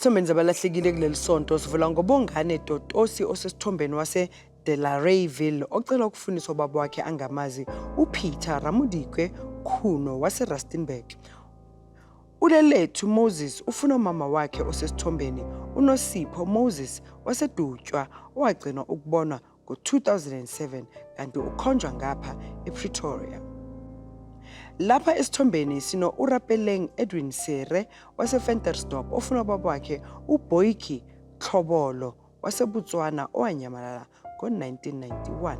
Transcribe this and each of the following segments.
Esithombeni zabalahlekile kuleli sonto sivula ngobongane Totosi osesithombeni wase Delareyville ocela ukufundisa ubaba wakhe angamazi uPeter Ramudikwe Khuno wase Rustenburg. Ulelethu Moses ufuna umama wakhe osesithombeni uNosipho Moses waseDutywa owagcina ukubonwa ngo-2007 kanti ukhonjwa ngapha ePretoria. Lapha esithombeni sino uRapeleng Edwin Sere waseVentersdorp ofuna ubaba wakhe uBoyki Tlhobolo waseBotswana owanyamalala ngo-1991.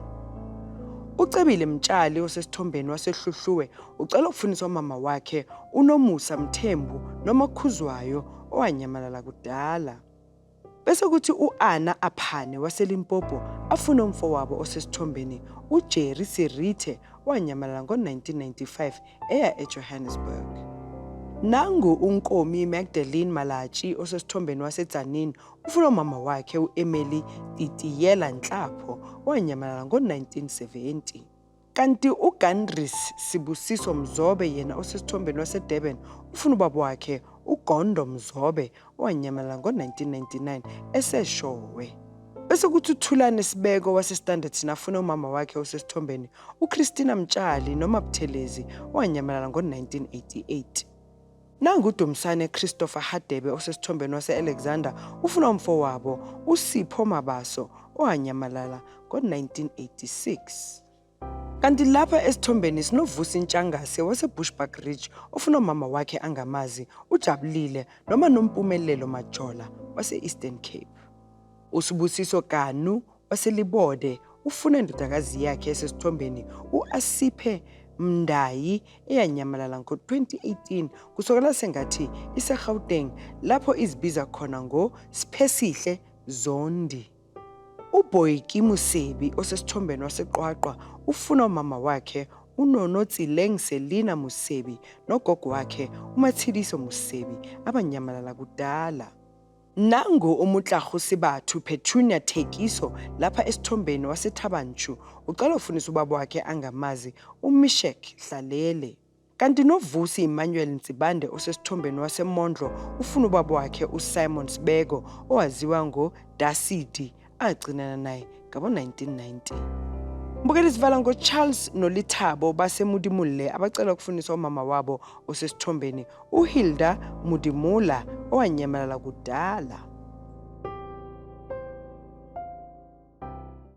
Ucebile Mtshali osesithombeni wasehluhluwe ucela ukufundisa umama wakhe uNomusa Mthembu noma Khuzwayo owanyamalala kudala. Bese kuthi uAnna Aphane waseLimpopo afuna umfowabo osesithombeni uJerry Serithe owanyamalala ngo-1995 eya eJohannesburg. Nangu uNkomi Magdalene Malachi osesithombeni waseTzaneen ufuna umama wakhe uEmily Titiyela Nhlapho owanyamalala ngo-1970. Kanti uGandris Sibusiso Mzobe yena osesithombeni waseDurban ufuna ubaba wakhe uGondo Mzobe owanyamalala ngo-1999 eseshowe. Bese kuthi uThulane Sibeko waseStandard nafuna umama wakhe osesithombeni uChristina Mtshali noma Buthelezi owanyamalala ngo-1988. Nangu uDumsane Christopher Hadebe osesithombeni wase-Alexander ufuna umfowabo uSipho Mabaso owanyamalala ngo-1986. Kanti lapha esithombeni sinovusi Ntshangase waseBushbuck Ridge ofuna umama wakhe angamazi uJabulile noma Nompumelelo Majola wase-Eastern Cape. Usibusiso Kanu waseLibode ufuna indodakazi yakhe esesithombeni uAsiphe Mndayi eyanyamalala ngo-2018 kusukela sengathi iseGauteng lapho izibiza khona ngoSiphesihle Zondi. uBoyki Musebi osesithombeni waseQwaqwa ufuna umama wakhe uNonotsileng Selina Musebi nogogo wakhe uMathiliso Musebi abanyamalala kudala. Nangu uMutlahu Sibathu Petunia Thekiso lapha esithombeni waseThabanchu ucela ufundisa ubaba wakhe angamazi uMishek Hlalele. Kanti novusi Emmanuel Ntsibande osesithombeni waseMondlo ufuna ubaba wakhe uSimon Sibeko owaziwa ngoDasidi agcinana naye ngabo-1990. Mbukeli sivala ngoCharles noLithabo baseMudimule abacela ukufundisa umama wabo osesithombeni uHilda Mudimula owanyamalala kudala.